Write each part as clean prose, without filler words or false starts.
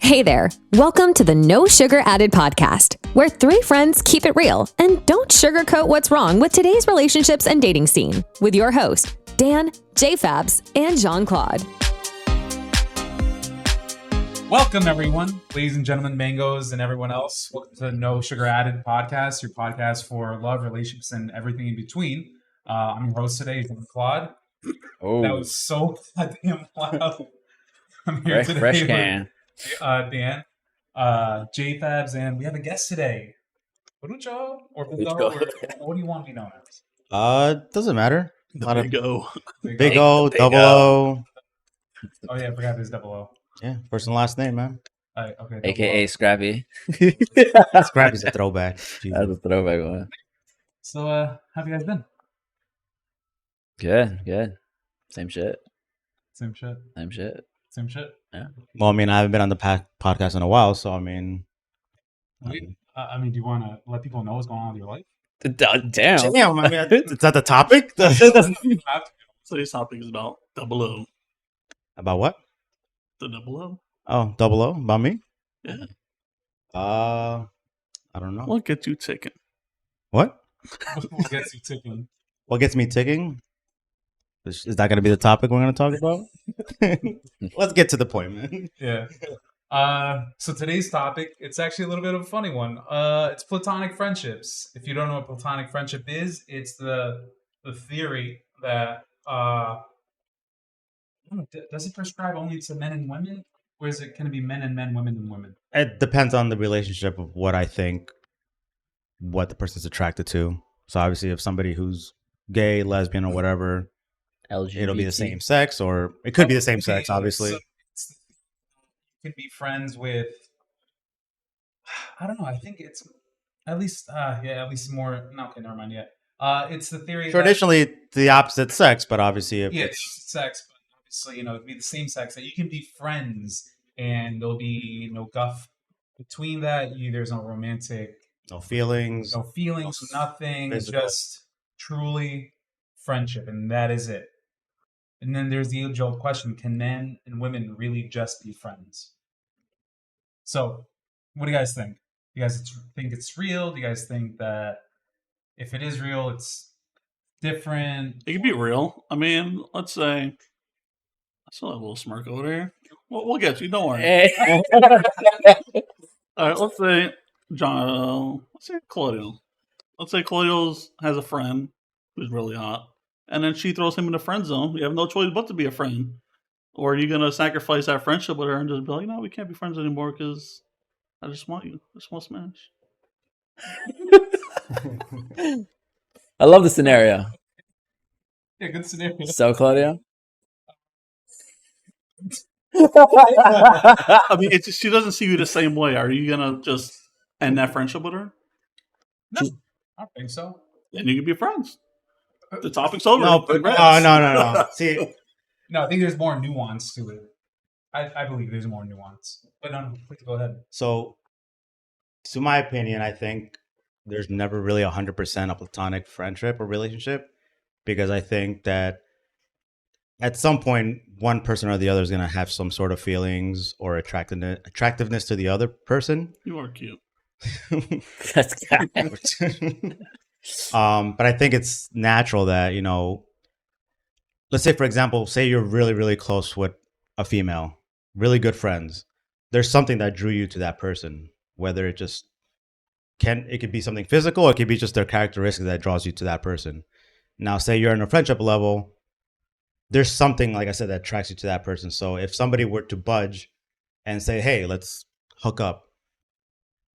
Hey there. Welcome to the No Sugar Added podcast, where three friends keep it real and don't sugarcoat what's wrong with today's relationships and dating scene with your host, Dan, J-Fabs, and Jean-Claude. Welcome, everyone, ladies and gentlemen, mangoes, and everyone else. Welcome to the No Sugar Added podcast, your podcast for love, relationships, and everything in between. I'm your host today, Jean-Claude. Oh, That was so goddamn loud. I'm here today fresh with can. Dan, J-Fabs, and we have a guest today. Burucho or Budo, or what do you want to be known as? Doesn't matter. The big O. Big O, Big double O. O. Oh yeah, I forgot his double O. Yeah, first and last name, man. Okay. AKA Scrappy. Scrappy's a throwback. That's a throwback one. So, how have you guys been? Good. Same shit. Same shit. Yeah. Well, I mean, I haven't been on the podcast in a while, so I mean. Do you want to let people know what's going on with your life? Damn. Damn, I mean, is that the topic? You have to. So this topic is about double O. About what? The double O? Oh, double O? About me? Yeah. I don't know. What gets you ticking? What? What gets you ticking? What gets me ticking? Is that going to be the topic we're going to talk about? Let's get to the point, man. Yeah. So today's topic, it's actually a little bit of a funny one. It's platonic friendships. If you don't know what platonic friendship is, it's the theory that I don't know, does it prescribe only to men and women, or can it be men and men, women and women? It depends on the relationship of what I think, what the person's attracted to. So obviously, if somebody who's gay, lesbian, or whatever, LGBT. it'll be the same sex, or it could be the same sex, obviously. So you can be friends with, I don't know, I think it's at least more, no, okay, never mind yet. It's the theory Traditionally, the opposite sex, but obviously, if it's sex, but obviously, it'd be the same sex, that you can be friends and there'll be no guff between that. There's no romantic, no feelings, nothing, physical. just truly friendship, and that is it. And then there's the age-old question: can men and women really just be friends? So, what do you guys think? Do you guys think it's real? Do you guys think that if it is real, it's different? It can be real. I mean, let's say. I still have a little smirk over there. We'll get you. Don't worry. Hey. All right, let's say let's say Claudio. Let's say Claudio has a friend who's really hot, and then she throws him in the friend zone. You have no choice but to be a friend. Or are you going to sacrifice that friendship with her and just be like, no, we can't be friends anymore because I just want you. I just want to smash. I love the scenario. Yeah, good scenario. So, Claudio? I mean, it's just, she doesn't see you the same way. Are you going to just end that friendship with her? No, I don't think so. Then you can be friends. The topic's over. no, Congrats. no. See, No, I think there's more nuance to it. I believe there's more nuance. But no, please go ahead. so to my opinion, I think there's never really 100% a platonic friendship or relationship, because I think that at some point, one person or the other is going to have some sort of feelings or attractiveness to the other person. You are cute. That's good. But I think it's natural that, let's say, for example, say you're really, really close with a female, really good friends. There's something that drew you to that person, whether it could be something physical, or it could be just their characteristic that draws you to that person. Now, say you're in a friendship level, there's something, like I said, that attracts you to that person. So if somebody were to budge and say, hey, let's hook up,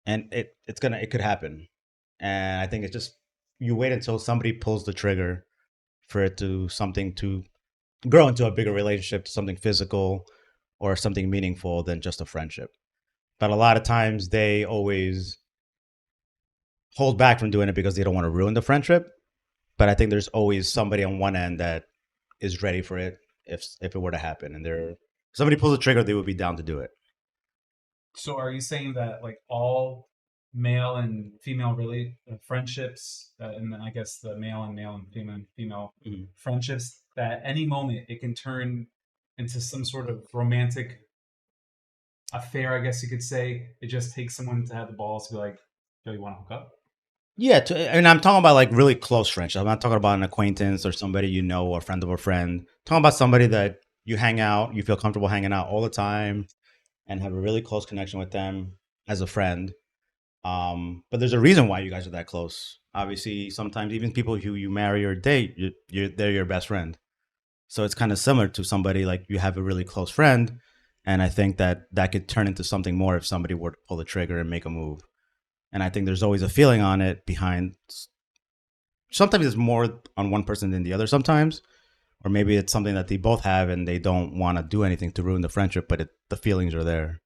and it could happen. And I think it's just, you wait until somebody pulls the trigger for it to grow into a bigger relationship, to something physical or something meaningful than just a friendship. But a lot of times they always hold back from doing it because they don't want to ruin the friendship. But I think there's always somebody on one end that is ready for it if it were to happen, and somebody pulls the trigger, they would be down to do it. So are you saying that like all male and female friendships, and then I guess the male and female friendships, that at any moment it can turn into some sort of romantic affair, I guess you could say. It just takes someone to have the balls to be like, yo, you want to hook up? Yeah, and I'm talking about like really close friendship. I'm not talking about an acquaintance or somebody you know or a friend of a friend. I'm talking about somebody that you hang out, you feel comfortable hanging out all the time, and have a really close connection with them as a friend. But there's a reason why you guys are that close. Obviously, sometimes even people who you marry or date, they're your best friend. So it's kind of similar to somebody like you have a really close friend, and I think that could turn into something more if somebody were to pull the trigger and make a move. And I think there's always a feeling on it behind. Sometimes it's more on one person than the other. Sometimes, or maybe it's something that they both have and they don't want to do anything to ruin the friendship, but the feelings are there.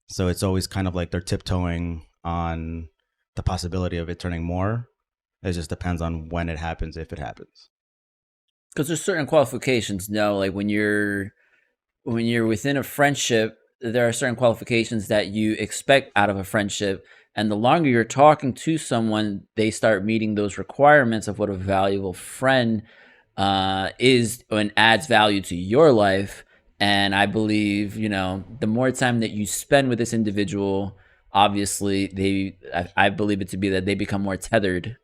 So it's always kind of like they're tiptoeing on the possibility of it turning more. It just depends on when it happens, if it happens. Because there's certain qualifications. No, like when you're within a friendship, there are certain qualifications that you expect out of a friendship. And the longer you're talking to someone, they start meeting those requirements of what a valuable friend is and adds value to your life. And I believe, the more time that you spend with this individual, obviously I believe it to be that they become more tethered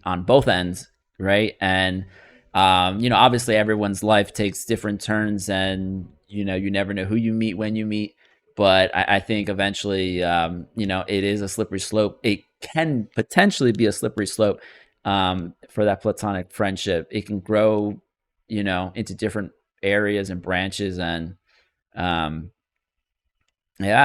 on both ends, right? And obviously everyone's life takes different turns, and you never know who you meet when you meet. But I think eventually, it is a slippery slope. It can potentially be a slippery slope for that platonic friendship. It can grow, into different areas and branches, and yeah,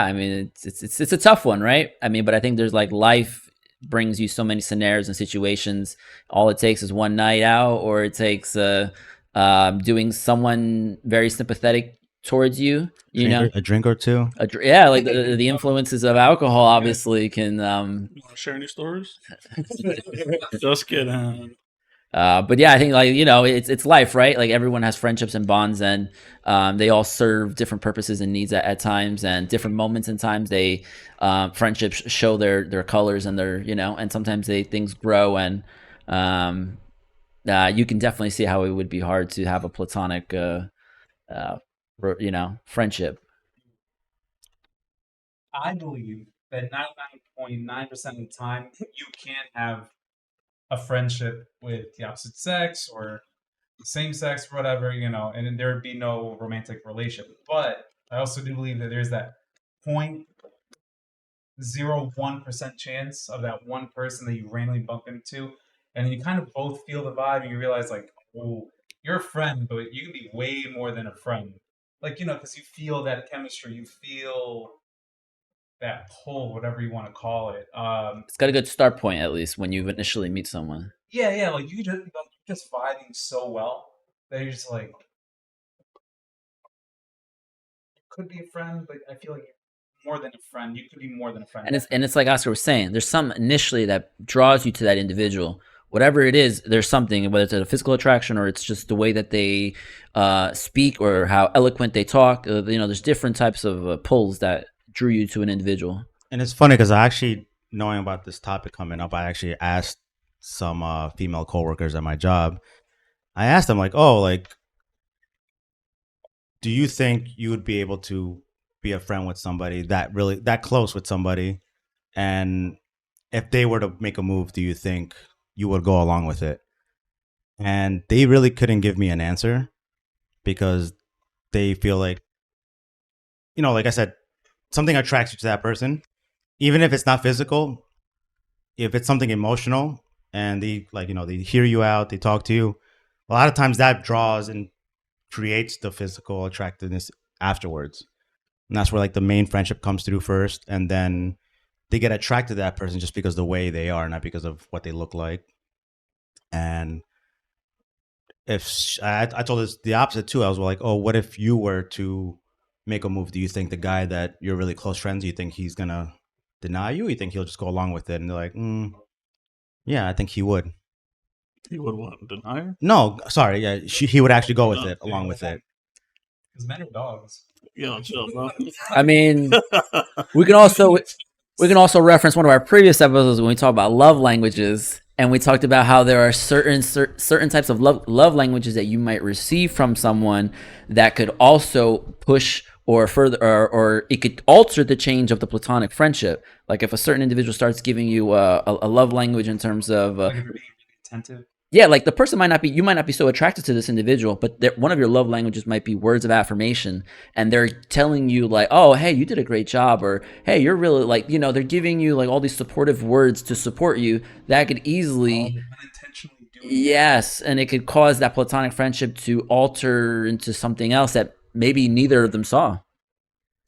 I mean, it's a tough one, right? I mean, but I think there's like life brings you so many scenarios and situations. All it takes is one night out, or it takes doing someone very sympathetic towards you. A drink or two. Yeah, like the influences of alcohol obviously can. You want to share any stories? Just kidding. But yeah, I think it's life, right? Like everyone has friendships and bonds, and they all serve different purposes and needs at times, and different moments and times. They friendships show their colors and their and sometimes things grow, and you can definitely see how it would be hard to have a platonic friendship. I believe that 99.9% of the time you can have a friendship with the opposite sex or the same sex, or whatever, and then there would be no romantic relationship. But I also do believe that there's that 0.01% chance of that one person that you randomly bump into, and you kind of both feel the vibe, and you realize like, oh, you're a friend, but you can be way more than a friend. Like, because you feel that chemistry, you feel that pull, whatever you want to call it. It's got a good start point, at least when you initially meet someone. Yeah, like you're just vibing so well that you're just like, could be a friend, but I feel like more than a friend. You could be more than a friend. And it's like Oscar was saying, there's some initially that draws you to that individual. Whatever it is, there's something, whether it's a physical attraction or it's just the way that they speak or how eloquent they talk. There's different types of pulls that drew you to an individual. And it's funny because I actually, knowing about this topic coming up, I actually asked some female coworkers at my job. I asked them like, oh, like, do you think you would be able to be a friend with somebody that close with somebody, and if they were to make a move, do you think you would go along with it? And they really couldn't give me an answer because they feel like, like I said, something attracts you to that person, even if it's not physical. If it's something emotional and they they hear you out, they talk to you, a lot of times that draws and creates the physical attractiveness afterwards. And that's where like the main friendship comes through first, and then they get attracted to that person just because of the way they are, not because of what they look like. And if I told us the opposite too, I was like, oh, what if you were to make a move? Do you think the guy that you're really close friends, do you think he's gonna deny you? Or you think he'll just go along with it? And they're like, yeah, I think he would. He would what? Deny her? No, sorry, yeah, he would actually go with it, along with it. Because men are dogs. Yo, chill, bro. I mean, we can also reference one of our previous episodes when we talk about love languages, and we talked about how there are certain types of love languages that you might receive from someone that could also push or further, or it could alter the change of the platonic friendship. Like if a certain individual starts giving you a love language in terms of Like if you're being really attentive. yeah, like the person you might not be so attracted to this individual, but one of your love languages might be words of affirmation, and they're telling you like, oh, hey, you did a great job, or hey, you're really like, they're giving you like all these supportive words to support you. That could easily, Unintentionally doing yes, and it could cause that platonic friendship to alter into something else that maybe neither of them saw.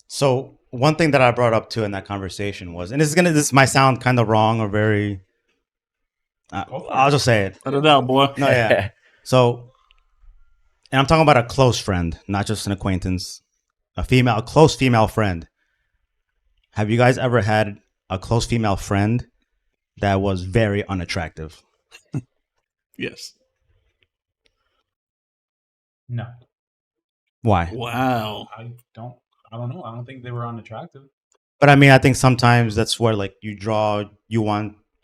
So one thing that I brought up too in that conversation was, and this might sound kind of wrong or very, I'll just say it. Cut it out, boy. No, yeah. So, and I'm talking about a close friend, not just an acquaintance, a close female friend. Have you guys ever had a close female friend that was very unattractive? Yes. No. Why? Wow. I don't know. I don't think they were unattractive. But I mean, I think sometimes that's where like you draw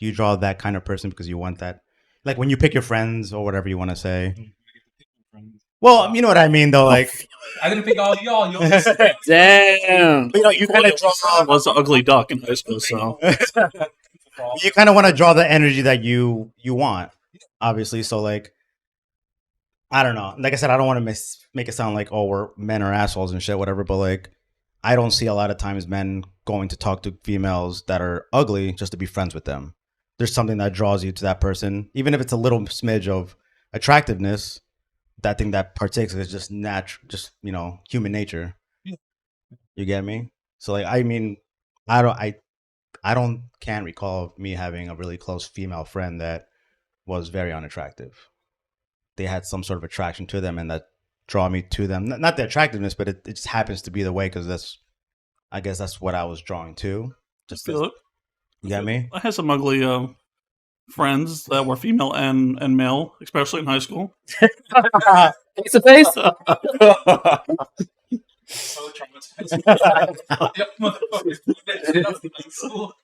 that kind of person because you want that. Like when you pick your friends or whatever you want to say. Well, you know what I mean though, like I didn't pick all y'all. Damn. you kind of draw was an ugly duck in high school, so you kind of want to draw the energy that you want, obviously. So like, I don't know. Like I said, I don't want to make it sound like, oh, men are assholes and shit, whatever. But like, I don't see a lot of times men going to talk to females that are ugly just to be friends with them. There's something that draws you to that person, even if it's a little smidge of attractiveness. That thing that partakes is just natural, just human nature. Yeah. You get me? So like, I mean, can't recall me having a really close female friend that was very unattractive. They had some sort of attraction to them, and that draw me to them. Not the attractiveness, but it just happens to be the way because I guess that's what I was drawing to. Just feel it. You get me? I had some ugly friends that were female and male, especially in high school. Face to face. So traumatized.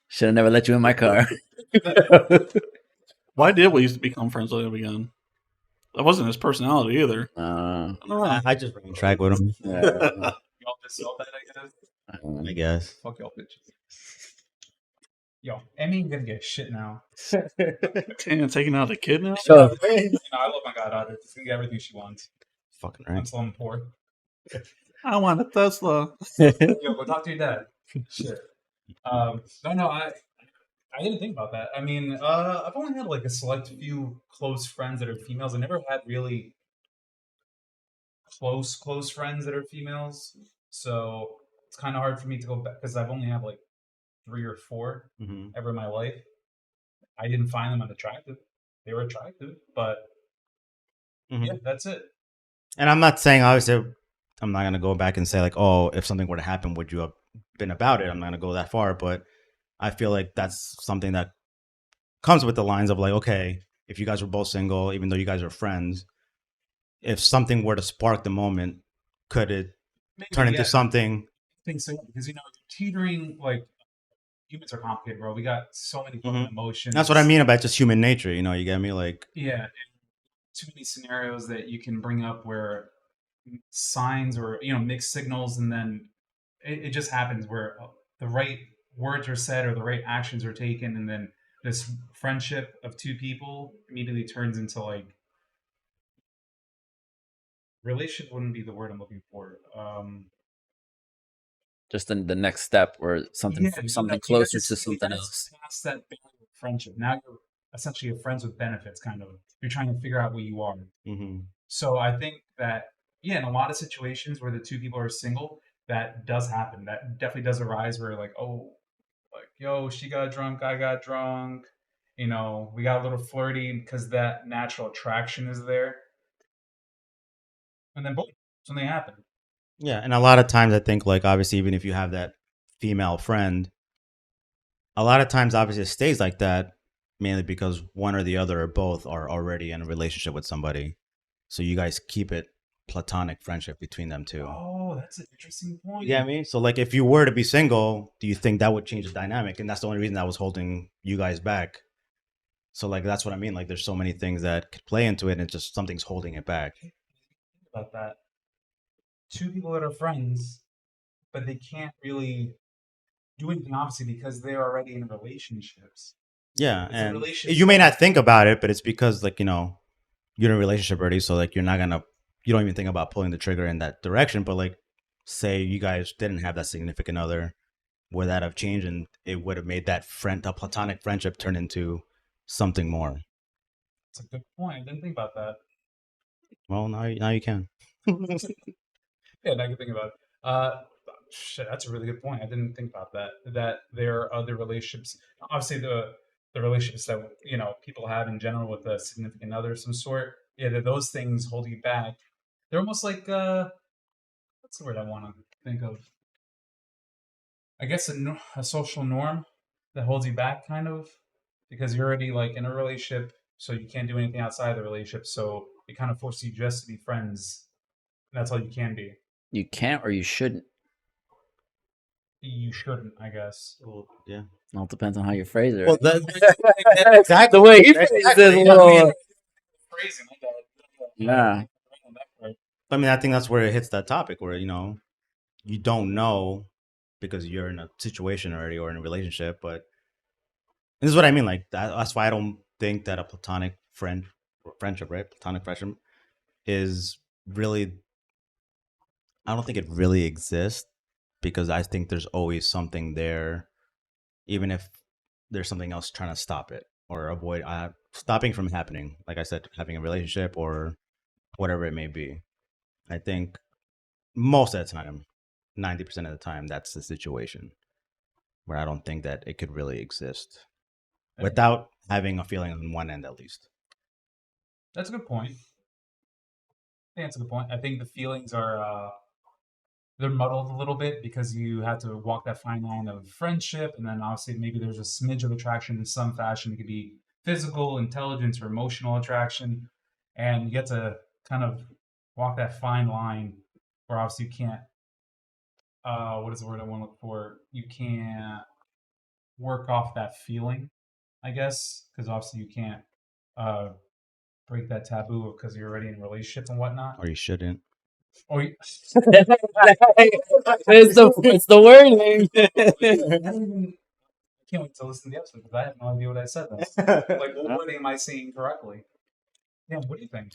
Should have never let you in my car. Why did we used to become friends like that again? That wasn't his personality either. I don't know. I just bring track with him. Y'all just saw that, I guess. Fuck y'all bitches. Yo, Emmy gonna get shit now. Damn, taking out a kid now? So, I love my goddaughter. She's gonna get everything she wants. Fucking right. Until I'm poor. I want a Tesla. Yo, go talk to your dad. Shit. No, I didn't think about that. I mean, I've only had like a select few close friends that are females. I never had really close friends that are females. So it's kind of hard for me to go back because I've only had like 3 or 4 ever in my life. I didn't find them unattractive. They were attractive, but yeah, that's it. And I'm not saying, obviously, I'm not going to go back and say like, oh, if something were to happen, would you have been about it? I'm not going to go that far, but I feel like that's something that comes with the lines of like, okay, if you guys were both single, even though you guys are friends, if something were to spark the moment, could it turn into something? I think so, because you're teetering, like, humans are complicated, bro. We got so many fucking emotions. That's what I mean about just human nature, you get me? Like, yeah, too many scenarios that you can bring up where signs or mixed signals, and then it just happens where the right words are said or the right actions are taken, and then this friendship of 2 people immediately turns into like relationship. Wouldn't be the word I'm looking for. Just in the next step or something closer to something else. Past that barrier of friendship. Now you're essentially friends with benefits, kind of. You're trying to figure out what you are. So I think that, in a lot of situations where the 2 people are single, that does happen. That definitely does arise where like, oh, like, yo, she got drunk, I got drunk. We got a little flirty because that natural attraction is there. And then boom, something happened. Yeah, and a lot of times I think, like, obviously, even if you have that female friend, a lot of times, obviously, it stays like that, mainly because one or the other or both are already in a relationship with somebody. So you guys keep it platonic friendship between them two. Oh, that's an interesting point. You get me? So, like, if you were to be single, do you think that would change the dynamic? And that's the only reason that was holding you guys back. So, like, that's what I mean. Like, there's so many things that could play into it, and it's just something's holding it back. Think about that. 2 people that are friends but they can't really do anything, obviously, because they're already in relationships. Yeah, It's a and relationship. you may not think about it, but it's because like you're in a relationship already, so like you don't even think about pulling the trigger in that direction. But like, say you guys didn't have that significant other, would that have changed, and it would have made that a platonic friendship turn into something more? It's a good point. I didn't think about that. Well, now you can. Yeah, now I can think about it. Shit, that's a really good point. I didn't think about that. That there are other relationships. Obviously, the relationships that people have in general with a significant other of some sort. Yeah, that those things hold you back. They're almost like what's the word I want to think of? I guess a social norm that holds you back, kind of, because you're already like in a relationship, so you can't do anything outside the relationship. So it kind of forces you just to be friends. That's all you can be. You can't or you shouldn't. You shouldn't, I guess. Well, yeah. Well, it depends on how you phrase it. Well, Right? exactly. The way he phrased it, Exactly. is a I little. mean, Phrasing, I got it. Yeah. I mean, I think that's where it hits that topic where you don't know because you're in a situation already or in a relationship. But this is what I mean. Like that's why I don't think that a platonic friendship, right? Platonic friendship is really. I don't think it really exists because I think there's always something there, even if there's something else trying to stop it or avoid stopping from happening. Like I said, having a relationship or whatever it may be. I think most of the time, 90% of the time, that's the situation where I don't think that it could really exist without having a feeling on one end at least. That's a good point. I think that's a good point. I think the feelings are they're muddled a little bit because you have to walk that fine line of friendship, and then obviously maybe there's a smidge of attraction in some fashion. It could be physical, intelligence, or emotional attraction, and you get to kind of walk that fine line where obviously you can't. What is the word I want to look for? You can't work off that feeling, I guess, because obviously you can't break that taboo because you're already in a relationship and whatnot. Or you shouldn't. Or you, It's the wording. I can't wait to listen to the episode because I have no idea what I said. Like, what wording am I saying correctly? Yeah, what do you think?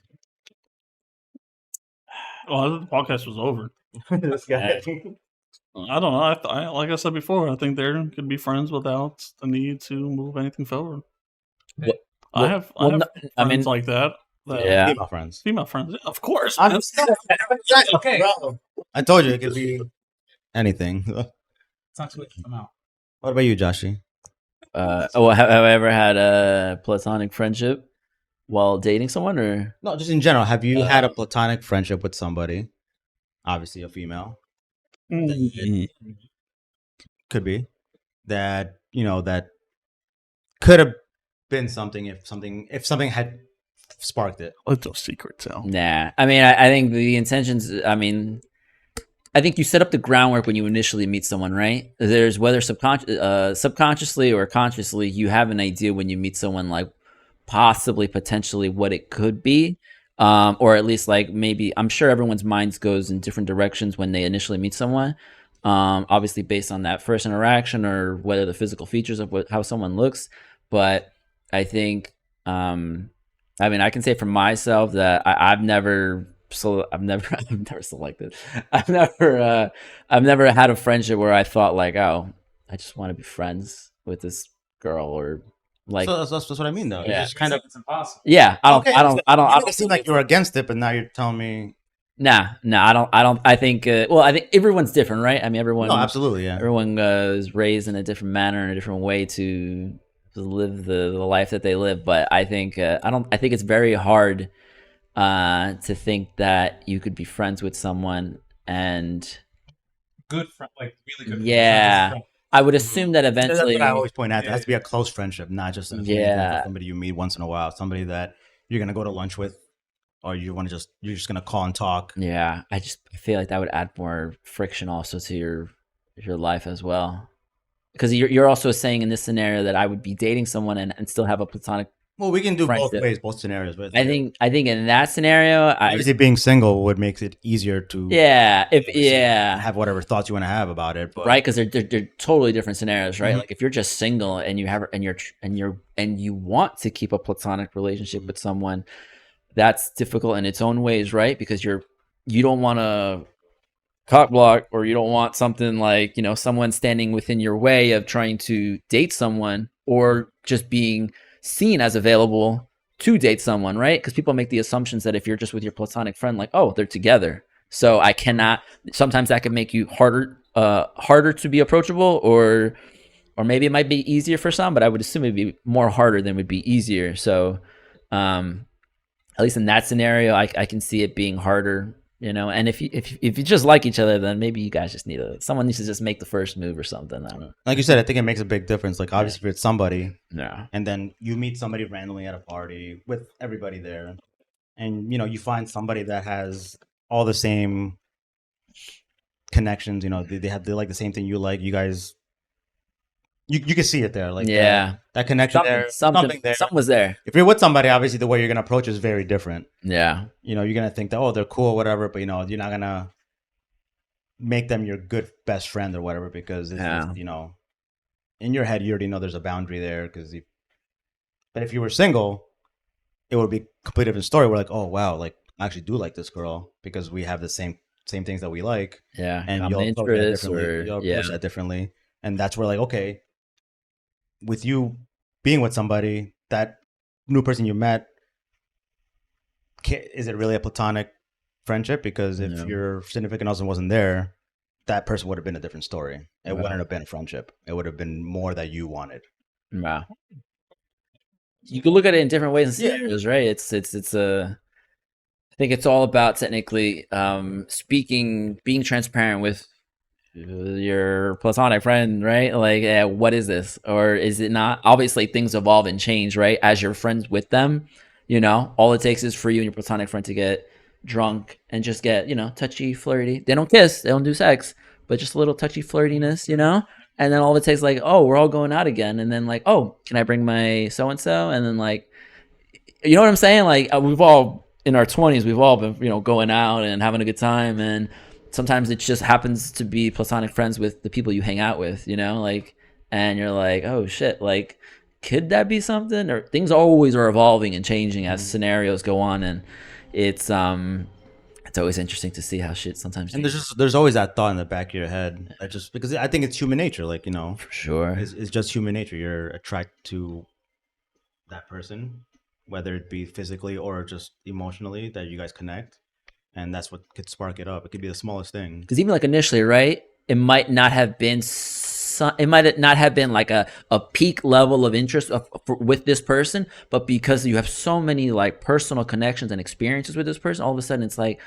Well, the podcast was over. This guy. I don't know. I like I said before, I think there could be friends without the need to move anything forward. What- I have well, friends I mean, like that. yeah. Female friends. Female friends, yeah, of course. I'm man. Okay. I told you it could be anything. It's not too late to come out. What about you, Joshy? Have I ever had a platonic friendship while dating someone, or No, just in general. Have you had a platonic friendship with somebody? Obviously, a female. Could be that that could have been something if something had sparked it. Let's a secret tell. nah? I mean, I think the intentions. I mean, I think you set up the groundwork when you initially meet someone, right? There's whether subconsciously or consciously, you have an idea when you meet someone, like possibly, potentially, what it could be, or at least like maybe. I'm sure everyone's minds goes in different directions when they initially meet someone. Obviously, based on that first interaction or whether the physical features of how someone looks, but I think, I mean, I can say for myself that I've never selected. I've never had a friendship where I thought like, oh, I just want to be friends with this girl, or like, So that's what I mean, though. Yeah. It's just kind of It's impossible. yeah. I okay. don't. It seemed like you were against it, but now you're telling me. Nah, I don't. I think. Well, I think everyone's different, right? I mean, everyone. No, absolutely, yeah. Everyone is raised in a different manner and a different way to live the life that they live. But I think I think it's very hard to think that you could be friends with someone and Good friend, like really good. Yeah. Friend. I would assume that That's eventually. what I always point out. It has to be a close friendship, not just somebody you meet once in a while. Somebody that you're gonna go to lunch with, or you're just gonna call and talk. Yeah, I feel like that would add more friction also to your life as well, because you're also saying in this scenario that I would be dating someone and still have a platonic Well, we can do both friendship. ways, both scenarios. But I think in that scenario, obviously being single would make it easier to have whatever thoughts you want to have about it. But right, because they're totally different scenarios, right? Mhm. Like if you're just single and you have and you want to keep a platonic relationship with someone, that's difficult in its own ways, right? Because you don't want to cock block, or you don't want something like, someone standing within your way of trying to date someone, or just being seen as available to date someone, right? Because people make the assumptions that if you're just with your platonic friend, like, oh, they're together, so I cannot. Sometimes that can make you harder to be approachable, or maybe it might be easier for some, but I would assume it'd be more harder than would be easier. So at least in that scenario, I can see it being harder, And if you just like each other, then maybe you guys just someone needs to just make the first move or something. I don't know. Like you said, I think it makes a big difference. Like obviously, if it's somebody, Yeah, and then you meet somebody randomly at a party with everybody there, and you find somebody that has all the same connections. They like the same thing you like. You guys, you can see it there. Like yeah, that connection there, something there. something was there. If you're with somebody, obviously the way you're gonna approach is very different. Yeah, You're gonna think that, oh, they're cool or whatever, but you're not gonna make them your good best friend or whatever, because it's just, in your head you already know there's a boundary there. But if you were single, it would be a completely different story. We're like, oh wow, like I actually do like this girl because we have the same things that we like, yeah, and common you'll approach that interests, differently. or You'll approach that differently, and that's where, like, okay, with you being with somebody, that new person you met, is it really a platonic friendship? Because if your significant other wasn't there, that person would have been a different story. It wouldn't have been a friendship. It would have been more that you wanted. Wow. You can look at it in different ways and scenarios, right? It's I think it's all about technically being transparent with your platonic friend, right? Like, what is this, or is it not? Obviously, things evolve and change, right? As you're friends with them, all it takes is for you and your platonic friend to get drunk and just get, touchy, flirty. They don't kiss, they don't do sex, but just a little touchy flirtiness, And then all it takes, like, oh, we're all going out again, and then like, oh, can I bring my so and so? And then like, you know what I'm saying? Like, we've all in our 20s, we've all been, going out and having a good time, and sometimes it just happens to be platonic friends with the people you hang out with, like, and you're like, oh shit, like, could that be something? Or things always are evolving and changing as scenarios go on, and it's always interesting to see how shit sometimes. And there's always that thought in the back of your head, just because I think it's human nature, like, for sure, it's just human nature. You're attracted to that person, whether it be physically or just emotionally, that you guys connect, and that's what could spark it up. It could be the smallest thing. Because even like initially, right, it might not have been like a peak level of interest with this person, but because you have so many like personal connections and experiences with this person, all of a sudden it's like,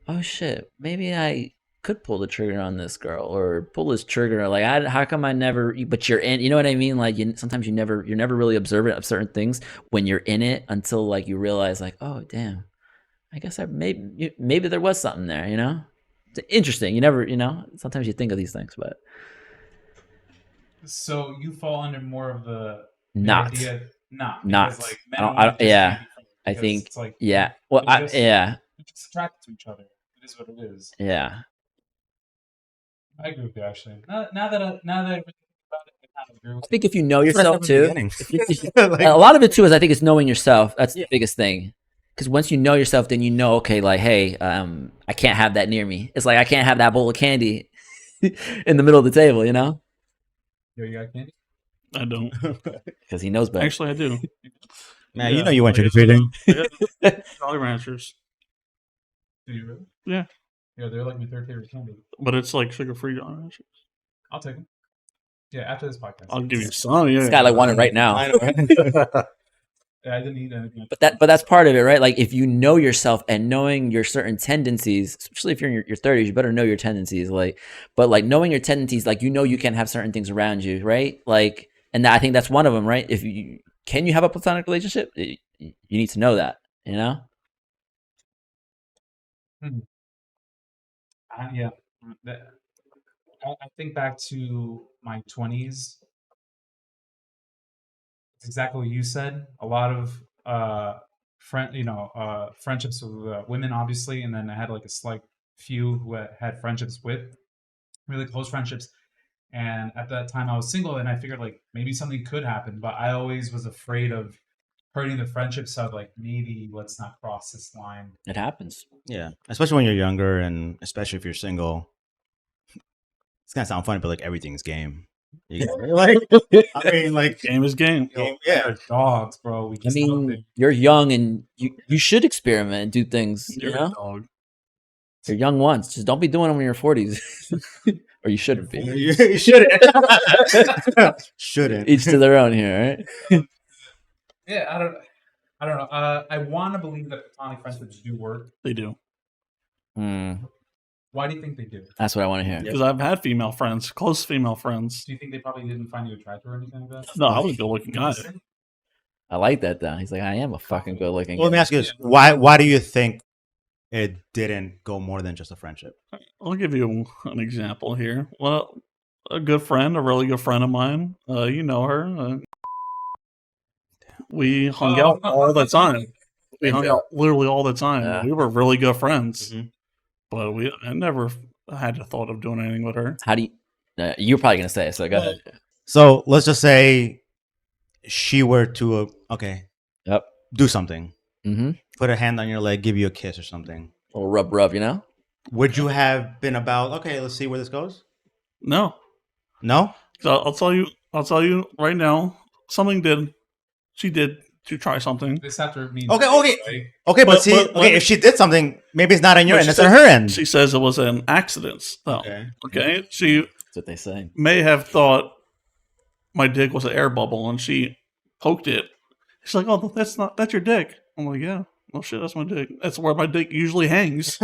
oh shit, maybe I could pull the trigger on this girl, or pull this trigger. Like, how come I never? But you're in. You know what I mean? Like, sometimes you're never really observant of certain things when you're in it, until like you realize, like, oh damn, I guess maybe there was something there. It's interesting. You never, sometimes you think of these things, but So you fall under more of the not. idea, not Not. because like I men don't. and women just Yeah. can't be friends I because think. it's like, Yeah. Well. it's just, Yeah. we're just attracted to each other. It is what it is. Yeah. I agree with you, actually. Now that I think about it, I kind of agree with I think if you know yourself That's what too, I said from the beginning. a lot of it too is, I think, it's knowing yourself. That's the biggest thing. Because once you know yourself, then you know, okay, like, hey, I can't have that near me. It's like I can't have that bowl of candy in the middle of the table, Yo, you got candy? I don't. because he knows better. Actually, I do. Man, you went trick or treating. Jolly Ranchers. Do you really? Yeah. Yeah, they're like my third favorite candy. But it's like sugar-free Jolly Ranchers. I'll take them. Yeah, after this podcast. I'll give you some. Yeah. This guy like wanted right now. Yeah, I didn't eat anything. But that's part of it, right? Like, if you know yourself and knowing your certain tendencies, especially if you're in your 30s, you better know your tendencies. Like, but like knowing your tendencies, like, you can have certain things around you, right? Like, and I think that's one of them, right? If you can, you have a platonic relationship, you need to know that, Yeah. I think back to my 20s. exactly what you said. A lot of friendships with women, obviously, and then I had like a slight few who had friendships with really close friendships. And at that time, I was single, and I figured like maybe something could happen, but I always was afraid of hurting the friendship. So like maybe let's not cross this line. It happens. Yeah, especially when you're younger, and especially if you're single. It's gonna sound funny, but like everything's game. You get, like, I mean, like Game is game. game, yeah. We're dogs, bro. We I just love mean, it. you're young and you should experiment and do things. You're You a know, dog. you're young once. Just don't be doing them in your 40s, or you shouldn't be. You shouldn't. Shouldn't. Each to their own here, right? Yeah, I don't know. I want to believe that platonic friendships do work. They do. Why do you think they do? That's what I want to hear. Because I've had female friends, close female friends. Do you think they probably didn't find you attractive or anything like that? No, I was a good looking guy. I like that though. He's like, I am a fucking good looking. Well, let me ask you this: Why do you think it didn't go more than just a friendship? I'll give you an example here. Well, a good friend, a really good friend of mine, you know her. We hung out all the time. We hung out literally all the time. Yeah. We were really good friends, Mhm. but I never had the thought of doing anything with her. How do you? You're probably gonna say it, so go ahead. So let's just say she were to Yep. do something, Mm-hmm. put a hand on your leg, give you a kiss or something. A little rub, you know. Would you have been about okay? Let's see where this goes. No, No. so I'll tell you right now. She did to try something. This after me. Okay, Right? Okay, but see, but- if she did something, maybe it's not on your But end; she it's on said- her end. She says it was an accident. Though. Okay. She That's what they say. may have thought my dick was an air bubble, and she poked it. She's like, "Oh, that's your dick." I'm like, "Yeah, no shit, that's my dick. That's where my dick usually hangs."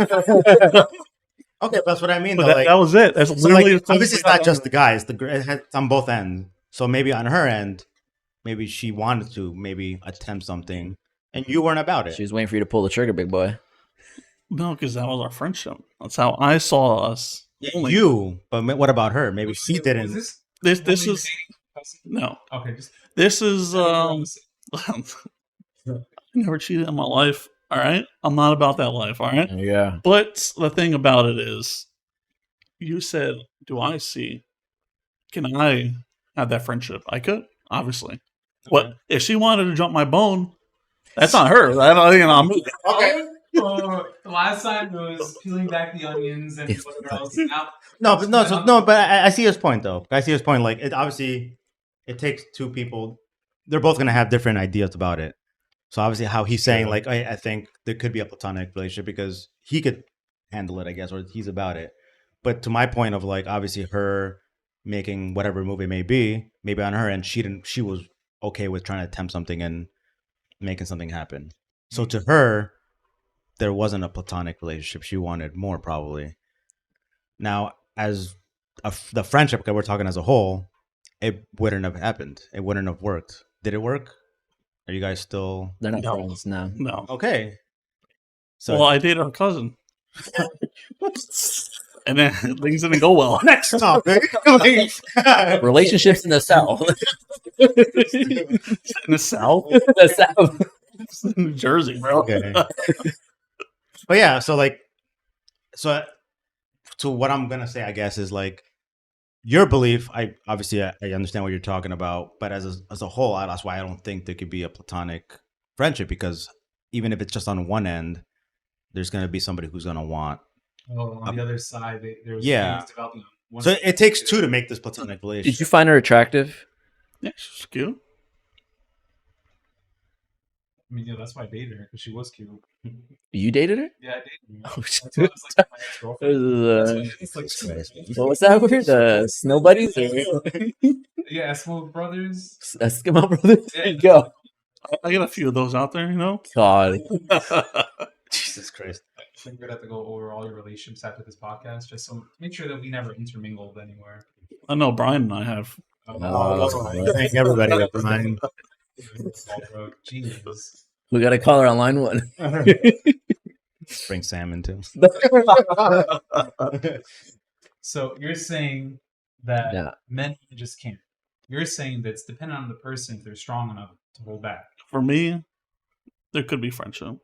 Okay, but that's what I mean. But Though, that was it. That's so, literally like, obviously it's not just the guys. It's on both ends. So maybe on her end, maybe she wanted to maybe attempt something, and you weren't about it. She was waiting for you to pull the trigger, big boy. no, because that was our friendship. That's how I saw us. Only- You, but what about her? Maybe she Was didn't. this This only is dating person? no. Okay, just This is I never cheated in my life. All right, I'm not about that life. All right. Yeah. But the thing about it is, you said, "Do I see? Can I have that friendship?" I could, obviously. What if she wanted to jump my bone? That's not her. I don't think I'm. okay. The last time it was peeling back the onions and whatever else. Now, But I see his point though. I see his point. Like it obviously, it takes two people. They're both gonna have different ideas about it. So obviously, how he's saying like I think there could be a platonic relationship because he could handle it, I guess, or he's about it. But to my point of like obviously her making whatever move it may be, maybe on her end she was okay with trying to attempt something and making something happen. So to her, there wasn't a platonic relationship. She wanted more probably. Now, as the friendship that we're talking as a whole, it wouldn't have happened. It wouldn't have worked. Did it work? Are you guys still They're not No. friends now. No. okay? So Well, I dated her cousin, and then things didn't go well. next topic. Relationships in the South. In the South, The South. New Jersey, bro. Okay. But yeah, so what I'm gonna say, I guess, is like your belief. I understand what you're talking about, but as a whole, that's why I don't think there could be a platonic friendship because even if it's just on one end, there's gonna be somebody who's gonna want. on the other side, there was Yeah. things developing. One So side. it takes two to make this platonic relationship. Did you find her attractive? Yeah, she's cute. I mean, yeah, that's why I dated her because she was cute. You dated her? Yeah, I dated her. Oh, That's why I was like my ex-girlfriend. That's why it's like, What was that word? The Snow Buddies? Or yeah, Eskimo Brothers. Eskimo Brothers? There you go. I got a few of those out there, you know. God. Jesus Christ. I think we're gonna have to go over all your relationships after this podcast, just so make sure that we never intermingled anywhere. I know Brian and I have. Thank everybody that Brian. Jesus. We got to call her on line one. Bring Sam into. So you're saying that Yeah. men just can't. You're saying that it's dependent on the person if they're strong enough to hold back. For me, there could be friendship.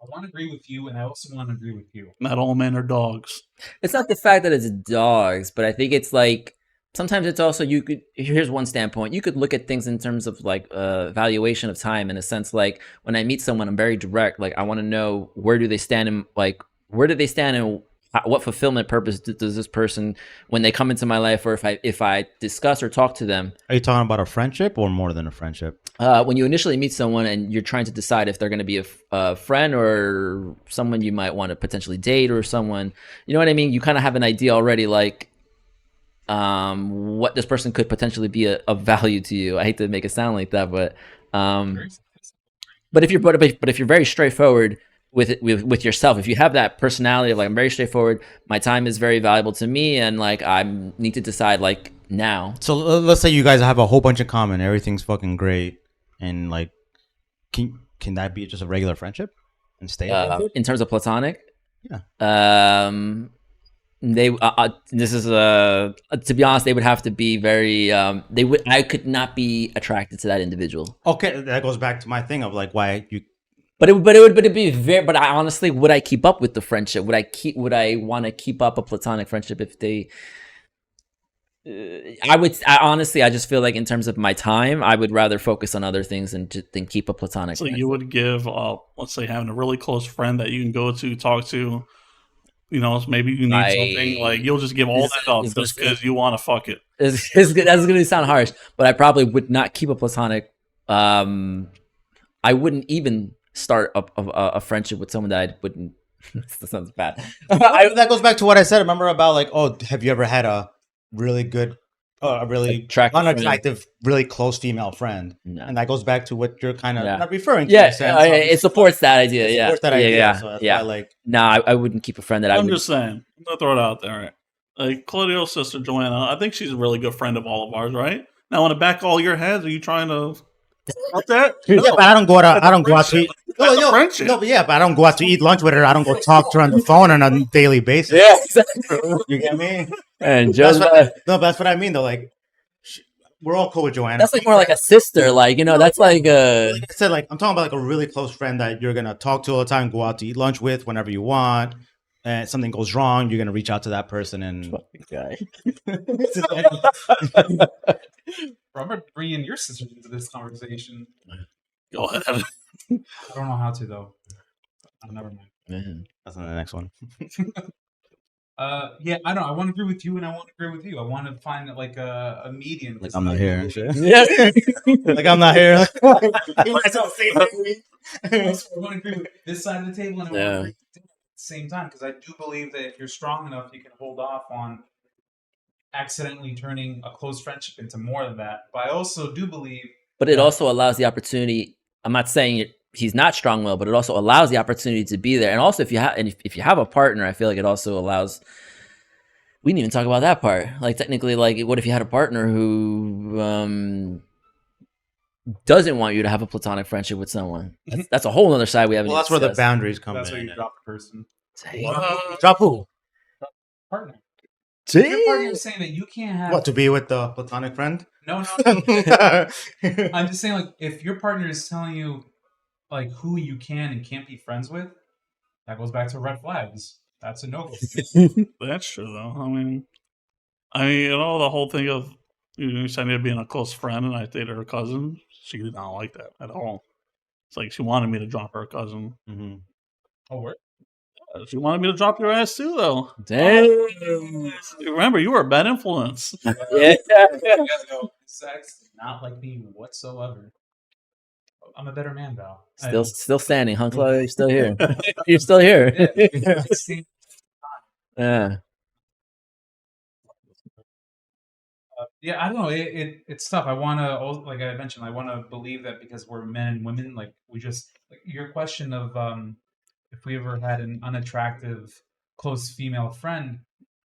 I want to agree with you, and I also want to agree with you. Not all men are dogs. It's not the fact that it's dogs, but I think it's like sometimes it's also you could. Here's one standpoint: you could look at things in terms of like valuation of time. In a sense, like when I meet someone, I'm very direct. Like I want to know where do they stand in where do they stand in what fulfillment purpose does this person when they come into my life, or if I discuss or talk to them. Are you talking about a friendship or more than a friendship? When you initially meet someone and you're trying to decide if they're going to be a friend or someone you might want to potentially date or someone, you know what I mean? You kind of have an idea already, like what this person could potentially be of value to you. I hate to make it sound like that, but if you're very straightforward with yourself, if you have that personality of like I'm very straightforward, my time is very valuable to me, and like I need to decide like now. So let's say you guys have a whole bunch in common, everything's fucking great, and like, can that be just a regular friendship and stay a friendship? In terms of platonic? Yeah. This is to be honest, they would have to be very I could not be attracted to that individual. Okay, that goes back to my thing of like why you. But it'd be very. But I honestly, would I keep up with the friendship? Would I want to keep up a platonic friendship if they? I just feel like in terms of my time, I would rather focus on other things than keep a platonic. So friendship. you would give, let's say, having a really close friend that you can go to, talk to. You know, maybe you need something, like you'll just give all that up just because you want to fuck it. That's going to sound harsh, but I probably would not keep a platonic. I wouldn't even start a friendship with someone that I wouldn't. That sounds bad. That goes back to what I said. Remember about like, oh, have you ever had a really good, a really unattractive, really close female friend? No. And that goes back to what you're kind of not referring to. Yeah, it supports that idea. It supports that idea. So that's why, like, no, I wouldn't keep a friend that I'm just saying. I'm gonna throw it out there. Like Claudio's sister Joanna, I think she's a really good friend of all of ours, right? Now, on the back of all your heads, are you trying to? What's that? Yeah, but I don't go out to eat. Friendship. No, but I don't go out to eat lunch with her. I don't go talk to her on the phone on a daily basis. Yeah, exactly. You get me? And that's what I mean though. Like, we're all cool with Joanna. That's like more like a sister. Like, you know, that's like a. Like I said, like I'm talking about like a really close friend that you're gonna talk to all the time, go out to eat lunch with whenever you want. And something goes wrong, you're gonna reach out to that person and. Fucking guy. Robert, bringing your sister into this conversation. Go ahead. I don't know how to though. Never mind. That's on the next one. Yeah, I don't. I want to agree with you, and I want to agree with you. I want to find like a median. Like I'm not here and shit. Yeah. Like I'm not here. I want to agree with this side of the table, and I want to agree at the same time, because I do believe that if you're strong enough, you can hold off on accidentally turning a close friendship into more than that. But I also do believe. But it also allows the opportunity. I'm not saying he's not strong-willed, but it also allows the opportunity to be there. And also, if you have a partner, I feel like it also allows. We didn't even talk about that part. Like technically, like what if you had a partner who doesn't want you to have a platonic friendship with someone? That's a whole other side we haven't. Well, that's where the boundaries come in. That's where you drop a person. Drop who? Partner. Your partner is saying that you can't have what, to be with the platonic friend? No. I'm just saying, like, if your partner is telling you like who you can and can't be friends with, that goes back to red flags. That's a no. That's true, though. I mean, you know, the whole thing of you said me being a close friend, and I dated her cousin. She did not like that at all. It's like she wanted me to drop her cousin. Mm-hmm. Oh, where? She wanted me to drop your ass too, though. Damn. Remember, you were a bad influence. Yeah. Sex did not like me whatsoever. I'm a better man, Val. Still standing, huh, Chloe? You're still here. You're still here. Yeah. Yeah, I don't know. It's tough. I want to, like I mentioned, I want to believe that because we're men and women, like we just, like your question of if we ever had an unattractive close female friend,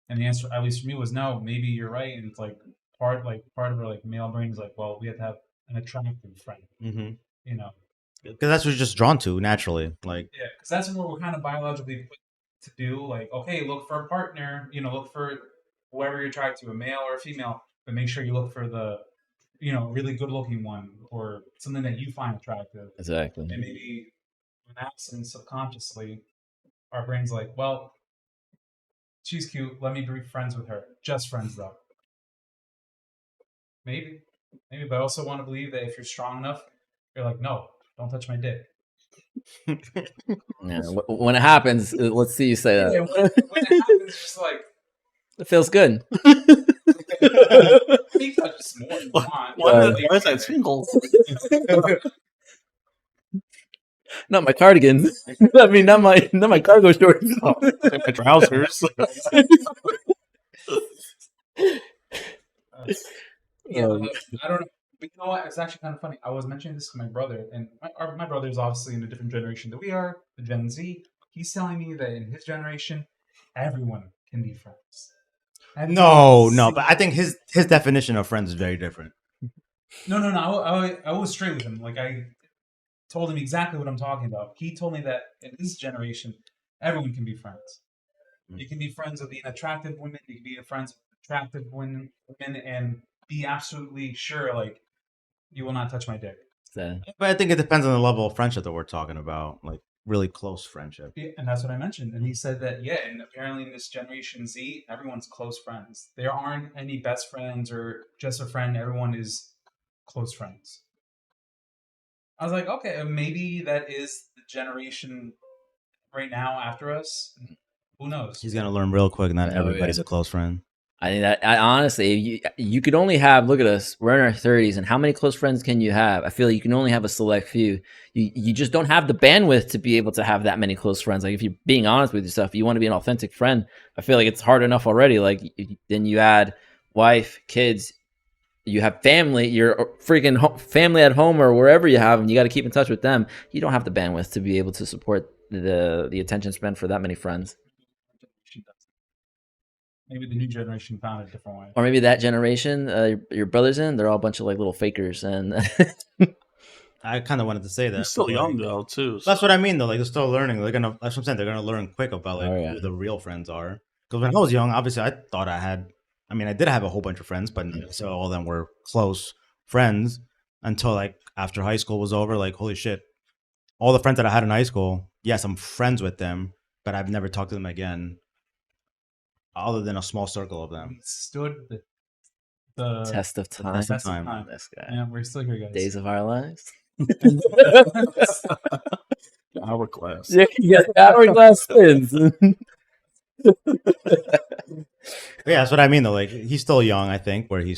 and the answer, at least for me, was no. Maybe you're right, and it's like part of our like male brain is like, well, we have to have an attractive friend, you know, because that's what you're just drawn to naturally. Like, yeah, because that's what we're kind of biologically put to do. Like, okay, look for a partner. Look for whoever you're attracted to, a male or a female, but make sure you look for the really good looking one or something that you find attractive. Exactly. And maybe in absence, subconsciously, our brain's like, well, she's cute. Let me be friends with her. Just friends, though. Maybe. But I also want to believe that if you're strong enough, you're like, no, don't touch my dick. Yeah. When it happens, let's see you say that. Yeah, when it happens, it's just like, It feels good. he touches more if you want. Why is that single? Not my cardigan. I mean, not my cargo shorts. Like my trousers. Yeah, I don't know. But you know what? It's actually kind of funny. I was mentioning this to my brother, and my brother is obviously in a different generation than we are, the Gen Z. He's telling me that in his generation, everyone can be friends. No, but I think his definition of friends is very different. No. I was straight with him. Like, I told him exactly what I'm talking about. He told me that in his generation, everyone can be friends. You can be friends with being attractive women. You can be friends with attractive women, and be absolutely sure, like, you will not touch my dick. So, But I think it depends on the level of friendship that we're talking about, like really close friendship. Yeah, and that's what I mentioned. And he said that, yeah, and apparently in this Generation Z, everyone's close friends. There aren't any best friends or just a friend. Everyone is close friends. I was like, okay, maybe that is the generation right now after us. Who knows? He's gonna learn real quick. Not everybody's a close friend. I think that honestly, you could only have. Look at us. We're in our 30s, and how many close friends can you have? I feel like you can only have a select few. You just don't have the bandwidth to be able to have that many close friends. Like, if you're being honest with yourself, you want to be an authentic friend. I feel like it's hard enough already. Like, then you add wife, kids, you have family, your freaking family at home or wherever you have, and you got to keep in touch with them. You don't have the bandwidth to be able to support the attention span for that many friends. Maybe the new generation found a different way. Or maybe that generation, your brothers they're all a bunch of like little fakers. And I kind of wanted to say that. He's still but, young like, though, too. So. That's what I mean, though. Like, they're still learning. That's what I'm saying. They're gonna learn quick about like yeah. who the real friends are. Because when I was young, obviously, I thought I had. I mean, I did have a whole bunch of friends, but not necessarily all of them were close friends until like after high school was over. Like, holy shit! All the friends that I had in high school, yes, I'm friends with them, but I've never talked to them again, other than a small circle of them. We stood the test of time. test of time. This guy. Yeah, we're still here, guys. Days of our lives. Hourglass. Yeah, hourglass spins. Yeah, that's what I mean though. Like, he's still young, I think, where he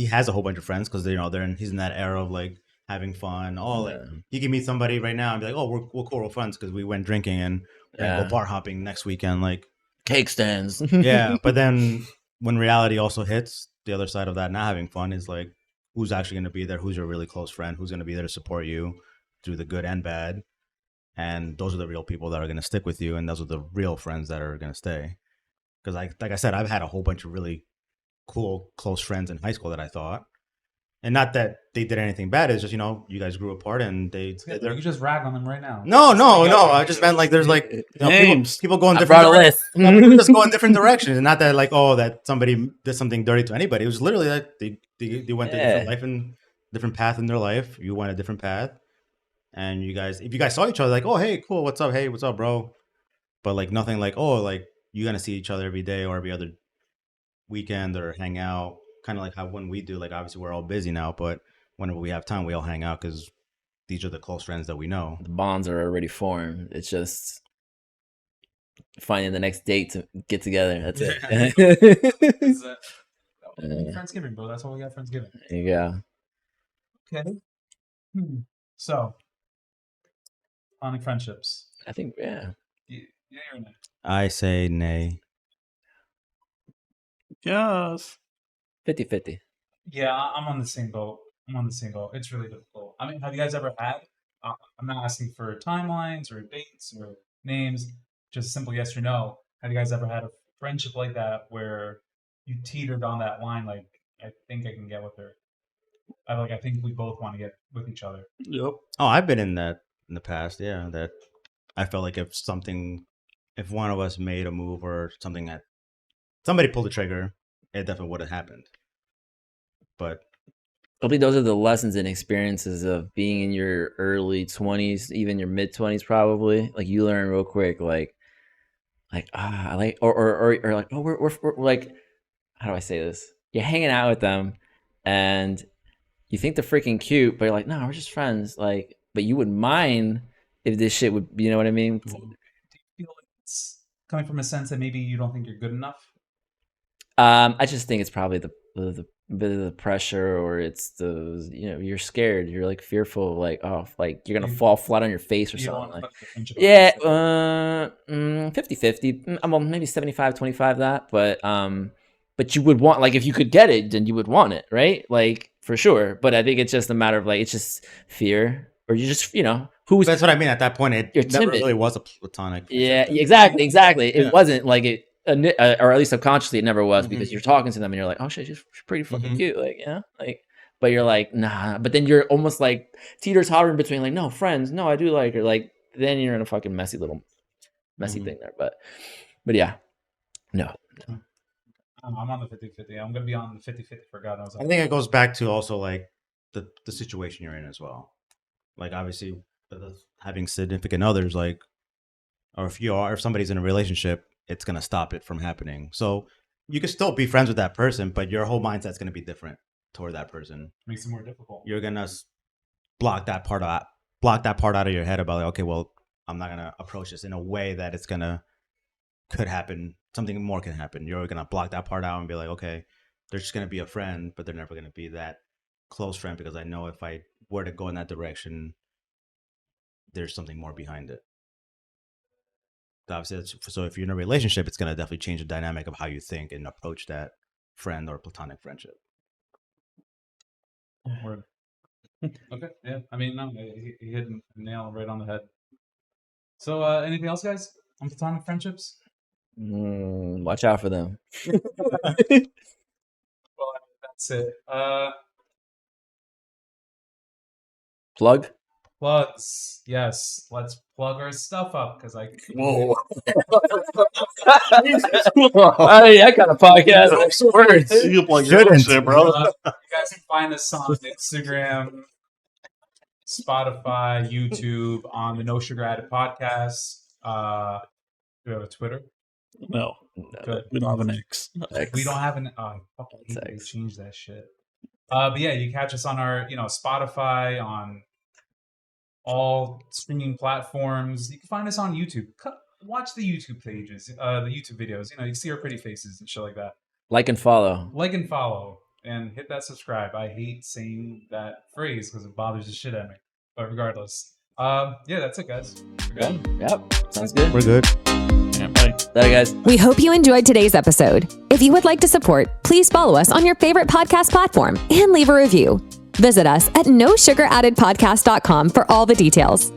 has a whole bunch of friends because he's in that era of like having fun. Oh, like you can meet somebody right now and be like, oh, we're cool, we're friends because we went drinking and we're gonna go bar hopping next weekend, like cake stands. Yeah, but then when reality also hits, the other side of that not having fun is like, who's actually gonna be there? Who's your really close friend? Who's gonna be there to support you through the good and bad? And those are the real people that are gonna stick with you, and those are the real friends that are gonna stay. Because like I said, I've had a whole bunch of really cool, close friends in high school that I thought. And not that they did anything bad. It's just, you guys grew apart and you just rag on them right now. No. I just meant like there's like people go in different directions. People just go in different directions. And not that like, that somebody did something dirty to anybody. It was literally like they went a different life and different path in their life. You went a different path. And if you guys saw each other, like, oh, hey, cool, what's up? Hey, what's up, bro? But like nothing like, oh, like you're gonna see each other every day or every other weekend or hang out, kind of like how when we do, like obviously we're all busy now, but whenever we have time we all hang out because these are the close friends that we know. The bonds are already formed. It's just finding the next date to get together. That's it. Friendsgiving, bro. That's all we got. Friendsgiving. There you go. Okay. So, Platonic Friendships. I think Yeah, or no? I say nay. Yes. 50-50. Yeah, I'm on the same boat. It's really difficult. I mean, have you guys ever had? I'm not asking for timelines or dates or names. Just simple yes or no. Have you guys ever had a friendship like that where you teetered on that line? Like, I think I can get with her. I think we both want to get with each other. Yep. Oh, I've been in that in the past. Yeah, that I felt like if something if one of us made a move or something that somebody pulled the trigger, it definitely would have happened. But I think those are the lessons and experiences of being in your early 20s, even your mid 20s, probably. Like you learn real quick, like or like, oh, we're like, how do I say this? You're hanging out with them, and you think they're freaking cute, but you're like, no, we're just friends. Like, but you would mind if this shit would, you know what I mean? Do you feel like it's coming from a sense that maybe you don't think you're good enough? I just think it's probably the bit of the pressure, or it's the, you know, you're scared, you're like fearful, like, oh, like you're gonna fall flat on your face or You don't something. want to Like, fuck the friendship up, yeah, so- 50-50. Well, maybe 75-25 that, but you would want, like, if you could get it, then you would want it, right? Like, for sure. But I think it's just a matter of, like, it's just fear, or you just, you know, who's that's what I mean. At that point, it You're never timid. really was a platonic. Yeah, friendship. exactly. Yeah. It wasn't like it, or at least subconsciously, it never was, Mhm. because you're talking to them and you're like, oh shit, she's pretty fucking Mhm. cute, like, yeah, like. But you're like, nah. But then you're almost like teeters hovering between, like, no, friends, no, I do like her. Like, then you're in a fucking messy Mhm. thing there. But yeah, no. I'm on the 50-50. I'm gonna be on the 50-50 for God knows. I think it goes back to also like the situation you're in as well. Like obviously, having significant others, like, or if somebody's in a relationship, it's gonna stop it from happening. So you can still be friends with that person, but your whole mindset's gonna be different toward that person. Makes it more difficult. You're gonna block that part out of your head about like, okay, well, I'm not gonna approach this in a way that it's gonna could happen. Something more can happen. You're gonna block that part out and be like, okay, they're just gonna be a friend, but they're never gonna be that close friend because I know if I were to go in that direction, there's something more behind it. Obviously, so if you're in a relationship, it's gonna definitely change the dynamic of how you think and approach that friend or platonic friendship. Word. Okay, yeah. I mean, no, he hit the nail right on the head. So, anything else, guys, on platonic friendships? Watch out for them. Well, that's it. Plug. Plugs. Yes, let's plug our stuff up because I. Whoa. Hey, that kind of podcast. Extra words. You can plug your own shit, bro. You guys can find us on Instagram, Spotify, YouTube, on the No Sugar Added podcast. Do we have a Twitter? No, Good. we don't have an X. We don't have an. I fucking hate that they changed that shit. But yeah, you catch us on our, Spotify, on all streaming platforms. You can find us on YouTube. Watch the YouTube pages, the YouTube videos. You can see our pretty faces and shit like that. Like and follow. Like and follow, and hit that subscribe. I hate saying that phrase because it bothers the shit out of me. But regardless, yeah, that's it, guys. We're good. Yep. Sounds good. We're good. Yeah, bye. Bye, guys. We hope you enjoyed today's episode. If you would like to support, please follow us on your favorite podcast platform and leave a review. Visit us at nosugaraddedpodcast.com for all the details.